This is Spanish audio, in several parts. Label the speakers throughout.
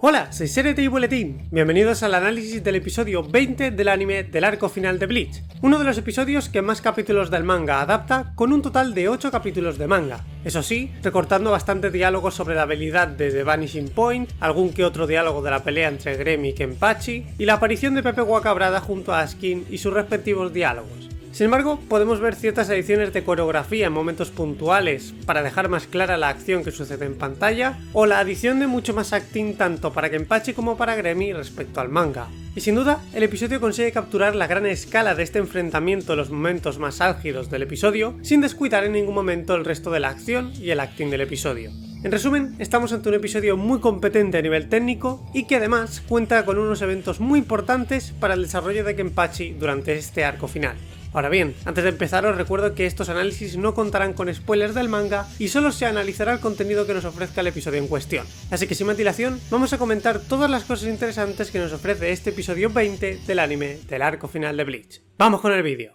Speaker 1: Hola, soy Serete y Boletín. Bienvenidos al análisis del episodio 20 del anime del arco final de Bleach, uno de los episodios que más capítulos del manga adapta, con un total de 8 capítulos de manga. Eso sí, recortando bastante diálogo sobre la habilidad de The Vanishing Point, algún que otro diálogo de la pelea entre Gremi y Kenpachi, y la aparición de Pepe Guacabrada junto a Askin y sus respectivos diálogos. Sin embargo, podemos ver ciertas ediciones de coreografía en momentos puntuales para dejar más clara la acción que sucede en pantalla, o la adición de mucho más acting tanto para Kenpachi como para Gremi respecto al manga. Y sin duda, el episodio consigue capturar la gran escala de este enfrentamiento en los momentos más álgidos del episodio, sin descuidar en ningún momento el resto de la acción y el acting del episodio. En resumen, estamos ante un episodio muy competente a nivel técnico y que además cuenta con unos eventos muy importantes para el desarrollo de Kenpachi durante este arco final. Ahora bien, antes de empezar os recuerdo que estos análisis no contarán con spoilers del manga y solo se analizará el contenido que nos ofrezca el episodio en cuestión. Así que sin más dilación, vamos a comentar todas las cosas interesantes que nos ofrece este episodio 20 del anime del arco final de Bleach. ¡Vamos con el vídeo!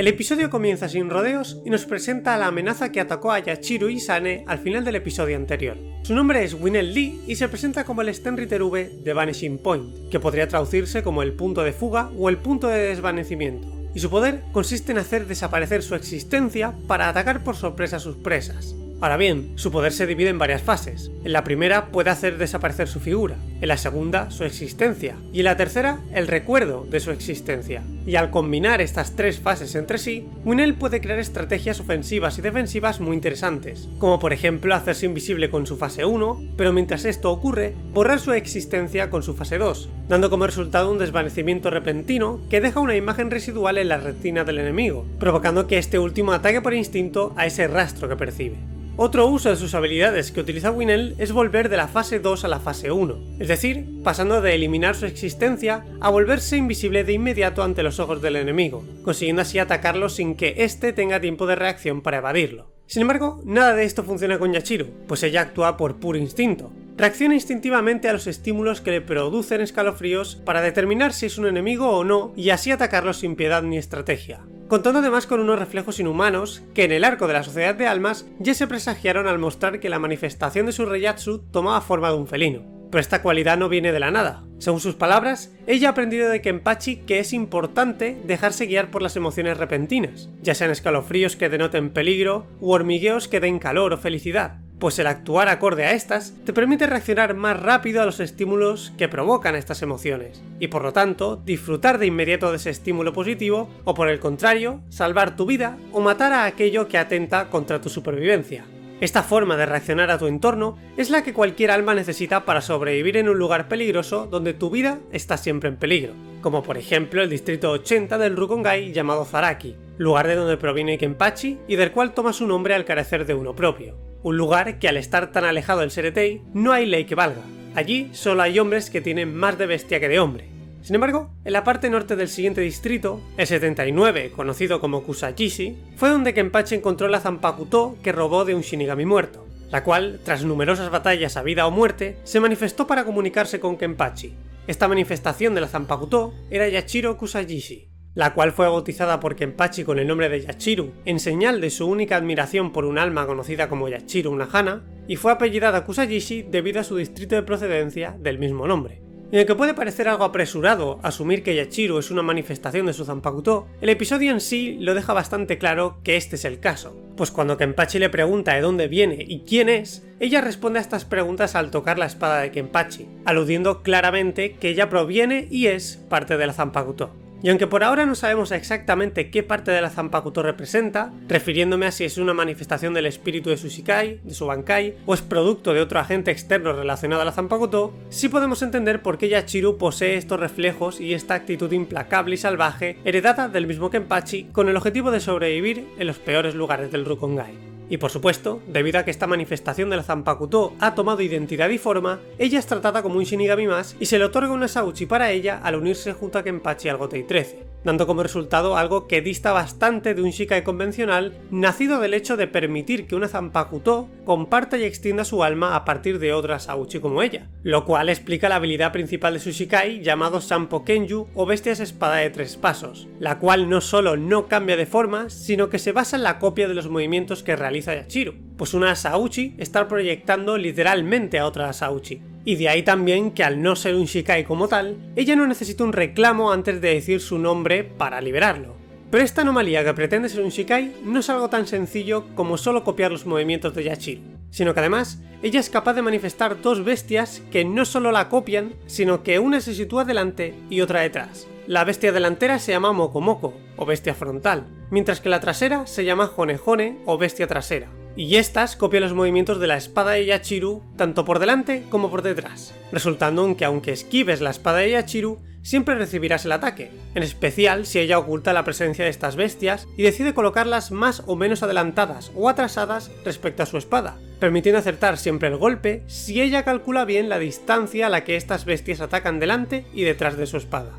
Speaker 1: El episodio comienza sin rodeos y nos presenta a la amenaza que atacó a Yachiru y Sane al final del episodio anterior. Su nombre es Winel Lee y se presenta como el Stenritter V de Vanishing Point, que podría traducirse como el punto de fuga o el punto de desvanecimiento, y su poder consiste en hacer desaparecer su existencia para atacar por sorpresa a sus presas. Ahora bien, su poder se divide en varias fases. En la primera puede hacer desaparecer su figura, en la segunda su existencia y en la tercera el recuerdo de su existencia. Y al combinar estas tres fases entre sí, Winel puede crear estrategias ofensivas y defensivas muy interesantes, como por ejemplo hacerse invisible con su fase 1, pero mientras esto ocurre, borrar su existencia con su fase 2, dando como resultado un desvanecimiento repentino que deja una imagen residual en la retina del enemigo, provocando que este último ataque por instinto a ese rastro que percibe. Otro uso de sus habilidades que utiliza Winel es volver de la fase 2 a la fase 1, es decir, pasando de eliminar su existencia a volverse invisible de inmediato ante los ojos del enemigo, consiguiendo así atacarlo sin que éste tenga tiempo de reacción para evadirlo. Sin embargo, nada de esto funciona con Yachiru, pues ella actúa por puro instinto. Reacciona instintivamente a los estímulos que le producen escalofríos para determinar si es un enemigo o no y así atacarlo sin piedad ni estrategia. Contando además con unos reflejos inhumanos que en el arco de la Sociedad de Almas ya se presagiaron al mostrar que la manifestación de su Reiatsu tomaba forma de un felino. Pero esta cualidad no viene de la nada. Según sus palabras, ella ha aprendido de Kenpachi que es importante dejarse guiar por las emociones repentinas, ya sean escalofríos que denoten peligro u hormigueos que den calor o felicidad, pues el actuar acorde a estas te permite reaccionar más rápido a los estímulos que provocan estas emociones, y por lo tanto disfrutar de inmediato de ese estímulo positivo, o por el contrario, salvar tu vida o matar a aquello que atenta contra tu supervivencia. Esta forma de reaccionar a tu entorno es la que cualquier alma necesita para sobrevivir en un lugar peligroso donde tu vida está siempre en peligro, como por ejemplo el distrito 80 del Rukongai llamado Zaraki, lugar de donde proviene Kenpachi y del cual toma su nombre al carecer de uno propio. Un lugar que al estar tan alejado del Seretei no hay ley que valga. Allí solo hay hombres que tienen más de bestia que de hombre. Sin embargo, en la parte norte del siguiente distrito, el 79, conocido como Kusakishi, fue donde Kenpachi encontró la Zanpakuto que robó de un Shinigami muerto, la cual, tras numerosas batallas a vida o muerte, se manifestó para comunicarse con Kenpachi. Esta manifestación de la Zanpakuto era Yachiro Kusagishi, la cual fue bautizada por Kenpachi con el nombre de Yachiru, en señal de su única admiración por un alma conocida como Yachiru Unahana, y fue apellidada Kusagishi debido a su distrito de procedencia del mismo nombre. Y aunque puede parecer algo apresurado asumir que Yachiru es una manifestación de su Zanpakuto, el episodio en sí lo deja bastante claro que este es el caso, pues cuando Kenpachi le pregunta de dónde viene y quién es, ella responde a estas preguntas al tocar la espada de Kenpachi, aludiendo claramente que ella proviene y es parte de la Zanpakuto. Y aunque por ahora no sabemos exactamente qué parte de la Zanpakuto representa, refiriéndome a si es una manifestación del espíritu de su Shikai, de su Bankai, o es producto de otro agente externo relacionado a la Zanpakuto, sí podemos entender por qué Yachiru posee estos reflejos y esta actitud implacable y salvaje heredada del mismo Kenpachi con el objetivo de sobrevivir en los peores lugares del Rukongai. Y por supuesto, debido a que esta manifestación de la Zanpakuto ha tomado identidad y forma, ella es tratada como un Shinigami más y se le otorga una Sauchi para ella al unirse junto a Kenpachi al Gotei 13, dando como resultado algo que dista bastante de un Shikai convencional, nacido del hecho de permitir que una Zanpakuto comparta y extienda su alma a partir de otra Sauchi como ella, lo cual explica la habilidad principal de su Shikai llamado Sanpo Kenju o Bestias Espada de 3 pasos, la cual no solo no cambia de forma, sino que se basa en la copia de los movimientos que realiza Yachiru, pues una Sauchi está proyectando literalmente a otra Sauchi. Y de ahí también que al no ser un Shikai como tal, ella no necesita un reclamo antes de decir su nombre para liberarlo. Pero esta anomalía que pretende ser un Shikai no es algo tan sencillo como solo copiar los movimientos de Yachiru, sino que además ella es capaz de manifestar dos bestias que no solo la copian, sino que una se sitúa delante y otra detrás. La bestia delantera se llama Mokomoko, o bestia frontal, mientras que la trasera se llama Honehone, o bestia trasera. Y estas copian los movimientos de la espada de Yachiru tanto por delante como por detrás, resultando en que aunque esquives la espada de Yachiru, siempre recibirás el ataque, en especial si ella oculta la presencia de estas bestias y decide colocarlas más o menos adelantadas o atrasadas respecto a su espada, permitiendo acertar siempre el golpe si ella calcula bien la distancia a la que estas bestias atacan delante y detrás de su espada.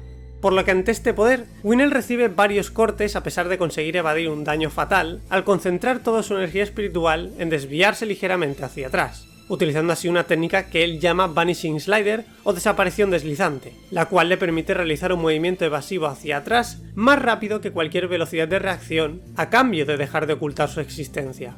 Speaker 1: Por lo que ante este poder, Winel recibe varios cortes a pesar de conseguir evadir un daño fatal al concentrar toda su energía espiritual en desviarse ligeramente hacia atrás, utilizando así una técnica que él llama Vanishing Slider o desaparición deslizante, la cual le permite realizar un movimiento evasivo hacia atrás más rápido que cualquier velocidad de reacción a cambio de dejar de ocultar su existencia.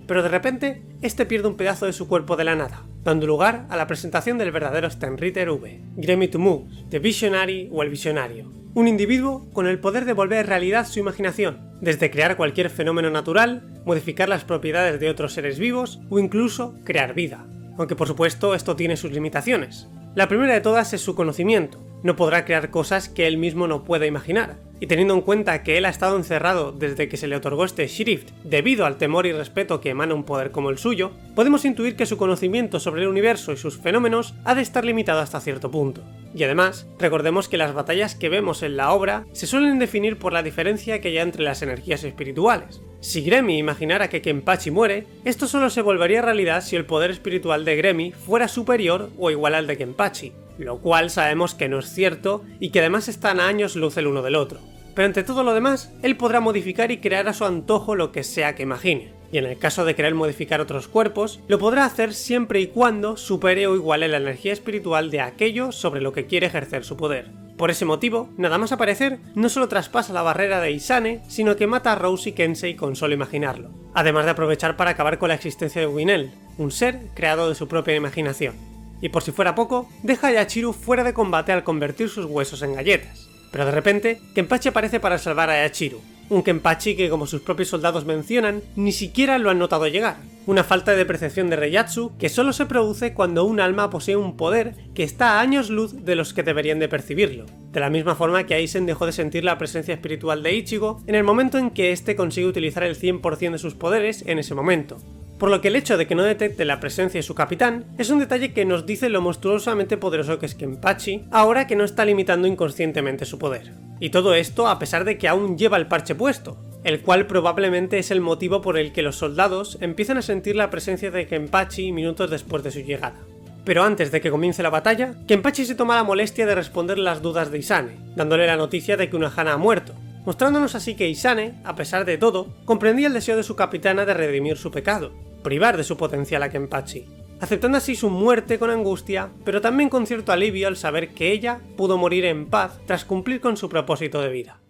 Speaker 1: Pero de repente, este pierde un pedazo de su cuerpo de la nada, dando lugar a la presentación del verdadero Stenritter V, Gremmy Tumu, The Visionary o el Visionario, un individuo con el poder de volver realidad su imaginación, desde crear cualquier fenómeno natural, modificar las propiedades de otros seres vivos o incluso crear vida, aunque por supuesto esto tiene sus limitaciones. La primera de todas es su conocimiento, no podrá crear cosas que él mismo no pueda imaginar, y teniendo en cuenta que él ha estado encerrado desde que se le otorgó este Shrift debido al temor y respeto que emana un poder como el suyo, podemos intuir que su conocimiento sobre el universo y sus fenómenos ha de estar limitado hasta cierto punto. Y además, recordemos que las batallas que vemos en la obra se suelen definir por la diferencia que hay entre las energías espirituales. Si Gremmy imaginara que Kenpachi muere, esto solo se volvería realidad si el poder espiritual de Gremmy fuera superior o igual al de Kenpachi, lo cual sabemos que no es cierto y que además están a años luz el uno del otro. Pero entre todo lo demás, él podrá modificar y crear a su antojo lo que sea que imagine, y en el caso de querer modificar otros cuerpos, lo podrá hacer siempre y cuando supere o iguale la energía espiritual de aquello sobre lo que quiere ejercer su poder. Por ese motivo, nada más aparecer, no solo traspasa la barrera de Isane, sino que mata a Rose y Kensei con solo imaginarlo, además de aprovechar para acabar con la existencia de Winel, un ser creado de su propia imaginación. Y por si fuera poco, deja a Yachiru fuera de combate al convertir sus huesos en galletas. Pero de repente, Kenpachi aparece para salvar a Yachiru, un Kenpachi que, como sus propios soldados mencionan, ni siquiera lo han notado llegar, una falta de percepción de Reiyatsu que solo se produce cuando un alma posee un poder que está a años luz de los que deberían de percibirlo, de la misma forma que Aizen dejó de sentir la presencia espiritual de Ichigo en el momento en que éste consigue utilizar el 100% de sus poderes en ese momento. Por lo que el hecho de que no detecte la presencia de su capitán es un detalle que nos dice lo monstruosamente poderoso que es Kenpachi, ahora que no está limitando inconscientemente su poder. Y todo esto a pesar de que aún lleva el parche puesto, el cual probablemente es el motivo por el que los soldados empiezan a sentir la presencia de Kenpachi minutos después de su llegada. Pero antes de que comience la batalla, Kenpachi se toma la molestia de responder las dudas de Isane, dándole la noticia de que una Hana ha muerto, mostrándonos así que Isane, a pesar de todo, comprendía el deseo de su capitana de redimir su pecado, privar de su potencial a Kenpachi, aceptando así su muerte con angustia, pero también con cierto alivio al saber que ella pudo morir en paz tras cumplir con su propósito de vida.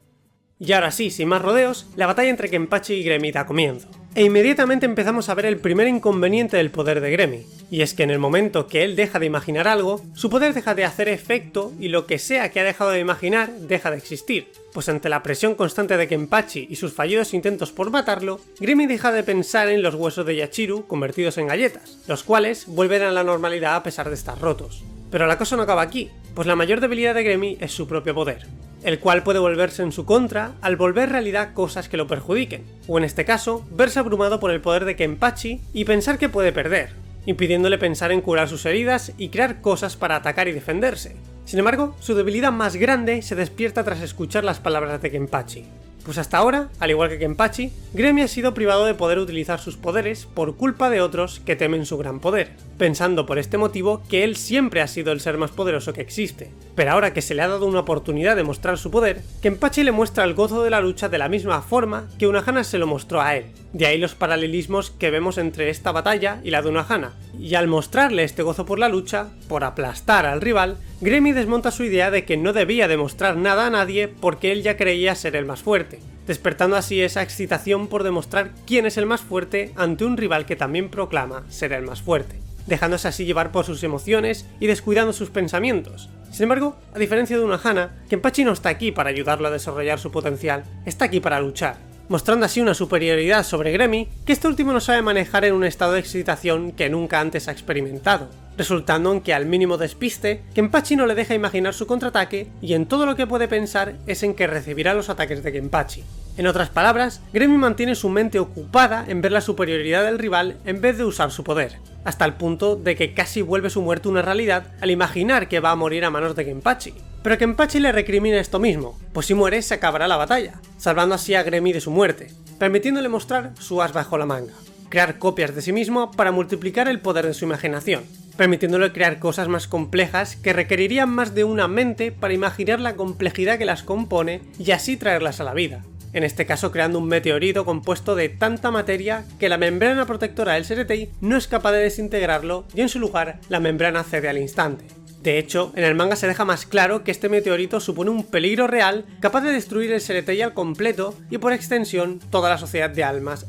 Speaker 1: Y ahora sí, sin más rodeos, la batalla entre Kenpachi y Gremmy da comienzo. E inmediatamente empezamos a ver el primer inconveniente del poder de Gremmy, y es que en el momento que él deja de imaginar algo, su poder deja de hacer efecto y lo que sea que ha dejado de imaginar deja de existir, pues ante la presión constante de Kenpachi y sus fallidos intentos por matarlo, Gremmy deja de pensar en los huesos de Yachiru convertidos en galletas, los cuales vuelven a la normalidad a pesar de estar rotos. Pero la cosa no acaba aquí, pues la mayor debilidad de Gremmy es su propio poder, el cual puede volverse en su contra al volver realidad cosas que lo perjudiquen, o en este caso, verse abrumado por el poder de Kenpachi y pensar que puede perder, impidiéndole pensar en curar sus heridas y crear cosas para atacar y defenderse. Sin embargo, su debilidad más grande se despierta tras escuchar las palabras de Kenpachi. Pues hasta ahora, al igual que Kenpachi, Gremmy ha sido privado de poder utilizar sus poderes por culpa de otros que temen su gran poder, pensando por este motivo que él siempre ha sido el ser más poderoso que existe. Pero ahora que se le ha dado una oportunidad de mostrar su poder, Kenpachi le muestra el gozo de la lucha de la misma forma que Unohana se lo mostró a él. De ahí los paralelismos que vemos entre esta batalla y la de Unohana. Y al mostrarle este gozo por la lucha, por aplastar al rival, Gremmy desmonta su idea de que no debía demostrar nada a nadie porque él ya creía ser el más fuerte, despertando así esa excitación por demostrar quién es el más fuerte ante un rival que también proclama ser el más fuerte, dejándose así llevar por sus emociones y descuidando sus pensamientos. Sin embargo, a diferencia de Unohana, Kenpachi no está aquí para ayudarlo a desarrollar su potencial, está aquí para luchar, mostrando así una superioridad sobre Gremmy que este último no sabe manejar en un estado de excitación que nunca antes ha experimentado, resultando en que al mínimo despiste, Kenpachi no le deja imaginar su contraataque y en todo lo que puede pensar es en que recibirá los ataques de Kenpachi. En otras palabras, Gremmy mantiene su mente ocupada en ver la superioridad del rival en vez de usar su poder, hasta el punto de que casi vuelve su muerte una realidad al imaginar que va a morir a manos de Kenpachi. Pero Kenpachi le recrimina esto mismo, pues si muere se acabará la batalla, salvando así a Gremmy de su muerte, permitiéndole mostrar su as bajo la manga, crear copias de sí mismo para multiplicar el poder de su imaginación, permitiéndole crear cosas más complejas que requerirían más de una mente para imaginar la complejidad que las compone y así traerlas a la vida. En este caso creando un meteorito compuesto de tanta materia que la membrana protectora del Ceretei no es capaz de desintegrarlo y en su lugar la membrana cede al instante. De hecho, en el manga se deja más claro que este meteorito supone un peligro real capaz de destruir el Ceretei al completo y por extensión toda la sociedad de almas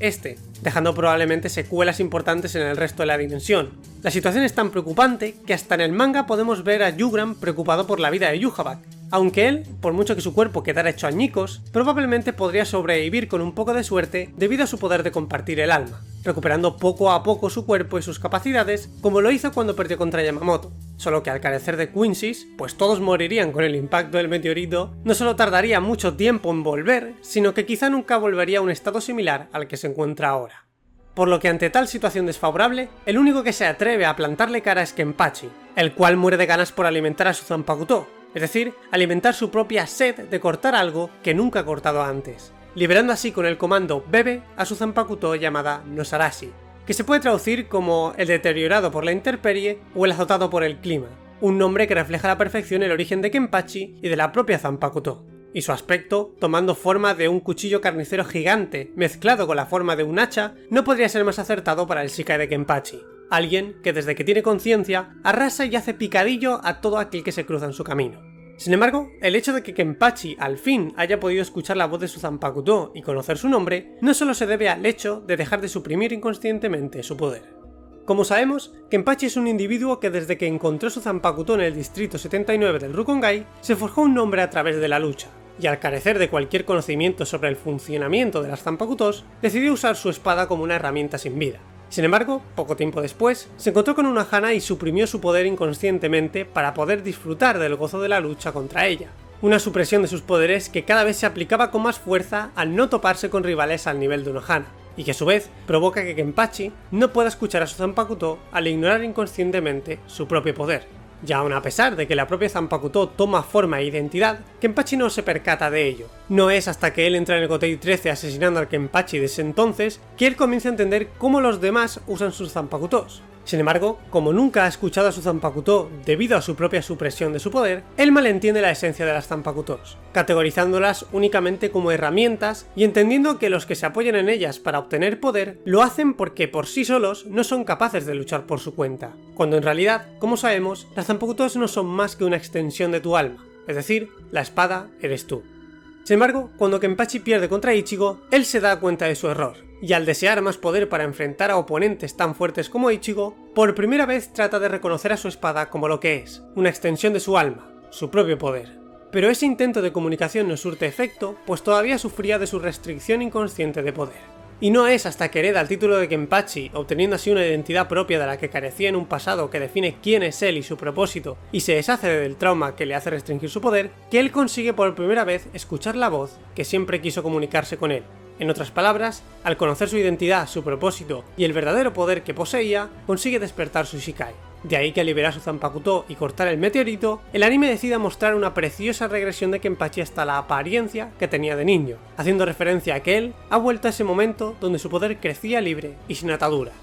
Speaker 1: dejando probablemente secuelas importantes en el resto de la dimensión. La situación es tan preocupante que hasta en el manga podemos ver a Yugram preocupado por la vida de Yhwach, aunque él, por mucho que su cuerpo quedara hecho añicos, probablemente podría sobrevivir con un poco de suerte debido a su poder de compartir el alma, recuperando poco a poco su cuerpo y sus capacidades como lo hizo cuando perdió contra Yamamoto, solo que al carecer de Quincy's, pues todos morirían con el impacto del meteorito, no solo tardaría mucho tiempo en volver, sino que quizá nunca volvería a un estado similar al que se encuentra ahora. Por lo que ante tal situación desfavorable, el único que se atreve a plantarle cara es Kenpachi, el cual muere de ganas por alimentar a su Zanpakuto, es decir, alimentar su propia sed de cortar algo que nunca ha cortado antes, liberando así con el comando Bebe a su Zanpakuto llamada Nosarashi, que se puede traducir como el deteriorado por la intemperie o el azotado por el clima, un nombre que refleja a la perfección el origen de Kenpachi y de la propia Zanpakuto, y su aspecto, tomando forma de un cuchillo carnicero gigante mezclado con la forma de un hacha, no podría ser más acertado para el Shikai de Kenpachi, alguien que desde que tiene conciencia arrasa y hace picadillo a todo aquel que se cruza en su camino. Sin embargo, el hecho de que Kenpachi al fin haya podido escuchar la voz de su Zanpakuto y conocer su nombre, no solo se debe al hecho de dejar de suprimir inconscientemente su poder. Como sabemos, Kenpachi es un individuo que desde que encontró su Zanpakuto en el distrito 79 del Rukongai, se forjó un nombre a través de la lucha, y al carecer de cualquier conocimiento sobre el funcionamiento de las Zanpakutos, decidió usar su espada como una herramienta sin vida. Sin embargo, poco tiempo después, se encontró con Unohana y suprimió su poder inconscientemente para poder disfrutar del gozo de la lucha contra ella. Una supresión de sus poderes que cada vez se aplicaba con más fuerza al no toparse con rivales al nivel de Unohana, y que a su vez provoca que Kenpachi no pueda escuchar a su Zanpakuto al ignorar inconscientemente su propio poder. Y aun a pesar de que la propia Zanpakuto toma forma e identidad, Kenpachi no se percata de ello. No es hasta que él entra en el Gotei 13 asesinando al Kenpachi de ese entonces que él comienza a entender cómo los demás usan sus Zanpakutos. Sin embargo, como nunca ha escuchado a su Zanpakuto debido a su propia supresión de su poder, él malentiende la esencia de las Zanpakutos, categorizándolas únicamente como herramientas y entendiendo que los que se apoyan en ellas para obtener poder lo hacen porque por sí solos no son capaces de luchar por su cuenta, cuando en realidad, como sabemos, las Zanpakutos no son más que una extensión de tu alma, es decir, la espada eres tú. Sin embargo, cuando Kenpachi pierde contra Ichigo, él se da cuenta de su error, y al desear más poder para enfrentar a oponentes tan fuertes como Ichigo, por primera vez trata de reconocer a su espada como lo que es, una extensión de su alma, su propio poder. Pero ese intento de comunicación no surte efecto, pues todavía sufría de su restricción inconsciente de poder. Y no es hasta que hereda el título de Kenpachi, obteniendo así una identidad propia de la que carecía en un pasado que define quién es él y su propósito, y se deshace del trauma que le hace restringir su poder, que él consigue por primera vez escuchar la voz que siempre quiso comunicarse con él. En otras palabras, al conocer su identidad, su propósito y el verdadero poder que poseía, consigue despertar su Shikai. De ahí que al liberar su Zanpakuto y cortar el meteorito, el anime decida mostrar una preciosa regresión de Kenpachi hasta la apariencia que tenía de niño, haciendo referencia a que él ha vuelto a ese momento donde su poder crecía libre y sin ataduras.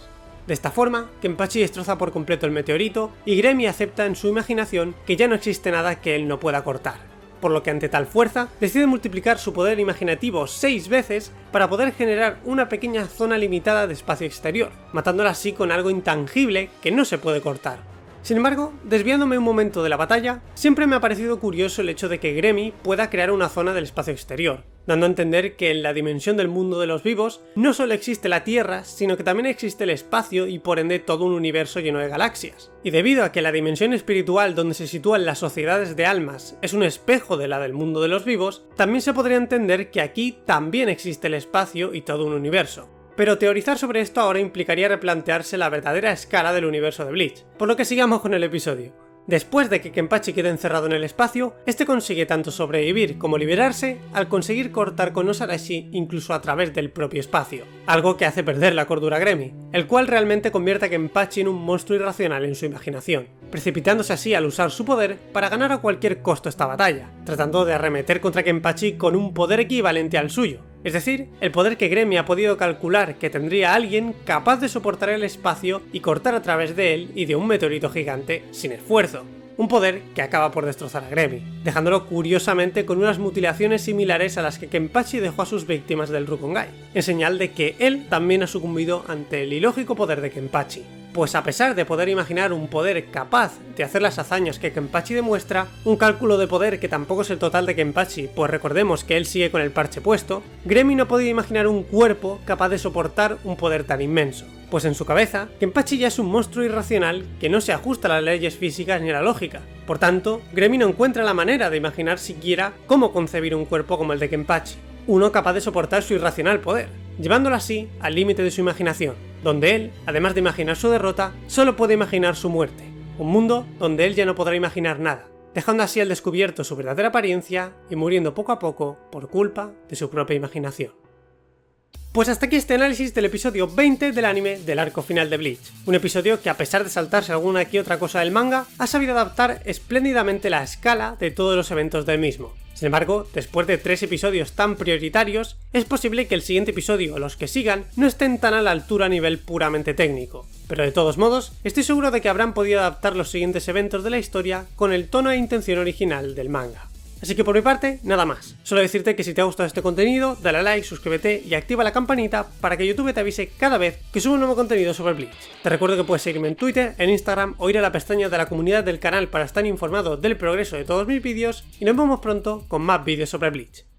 Speaker 1: De esta forma, Kenpachi destroza por completo el meteorito y Gremi acepta en su imaginación que ya no existe nada que él no pueda cortar. Por lo que ante tal fuerza, decide multiplicar su poder imaginativo 6 veces para poder generar una pequeña zona limitada de espacio exterior, matándola así con algo intangible que no se puede cortar. Sin embargo, desviándome un momento de la batalla, siempre me ha parecido curioso el hecho de que Gremi pueda crear una zona del espacio exterior, dando a entender que en la dimensión del mundo de los vivos no solo existe la Tierra, sino que también existe el espacio y por ende todo un universo lleno de galaxias. Y debido a que la dimensión espiritual donde se sitúan las sociedades de almas es un espejo de la del mundo de los vivos, también se podría entender que aquí también existe el espacio y todo un universo. Pero teorizar sobre esto ahora implicaría replantearse la verdadera escala del universo de Bleach, por lo que sigamos con el episodio. Después de que Kenpachi quede encerrado en el espacio, este consigue tanto sobrevivir como liberarse al conseguir cortar con Osarashi incluso a través del propio espacio, algo que hace perder la cordura a Gremi, el cual realmente convierte a Kenpachi en un monstruo irracional en su imaginación, precipitándose así al usar su poder para ganar a cualquier costo esta batalla, tratando de arremeter contra Kenpachi con un poder equivalente al suyo. Es decir, el poder que Gremi ha podido calcular que tendría alguien capaz de soportar el espacio y cortar a través de él y de un meteorito gigante sin esfuerzo. Un poder que acaba por destrozar a Gremi, dejándolo curiosamente con unas mutilaciones similares a las que Kenpachi dejó a sus víctimas del Rukongai, en señal de que él también ha sucumbido ante el ilógico poder de Kenpachi. Pues a pesar de poder imaginar un poder capaz de hacer las hazañas que Kenpachi demuestra, un cálculo de poder que tampoco es el total de Kenpachi, pues recordemos que él sigue con el parche puesto, Gremi no podía imaginar un cuerpo capaz de soportar un poder tan inmenso. Pues en su cabeza, Kenpachi ya es un monstruo irracional que no se ajusta a las leyes físicas ni a la lógica. Por tanto, Gremi no encuentra la manera de imaginar siquiera cómo concebir un cuerpo como el de Kenpachi, uno capaz de soportar su irracional poder, llevándolo así al límite de su imaginación, donde él, además de imaginar su derrota, solo puede imaginar su muerte, un mundo donde él ya no podrá imaginar nada, dejando así al descubierto su verdadera apariencia y muriendo poco a poco por culpa de su propia imaginación. Pues hasta aquí este análisis del episodio 20 del anime del arco final de Bleach, un episodio que a pesar de saltarse alguna que otra cosa del manga, ha sabido adaptar espléndidamente la escala de todos los eventos del mismo. Sin embargo, después de 3 episodios tan prioritarios, es posible que el siguiente episodio o los que sigan no estén tan a la altura a nivel puramente técnico. Pero de todos modos, estoy seguro de que habrán podido adaptar los siguientes eventos de la historia con el tono e intención original del manga. Así que por mi parte, nada más. Solo decirte que si te ha gustado este contenido, dale a like, suscríbete y activa la campanita para que YouTube te avise cada vez que subo un nuevo contenido sobre Bleach. Te recuerdo que puedes seguirme en Twitter, en Instagram o ir a la pestaña de la comunidad del canal para estar informado del progreso de todos mis vídeos y nos vemos pronto con más vídeos sobre Bleach.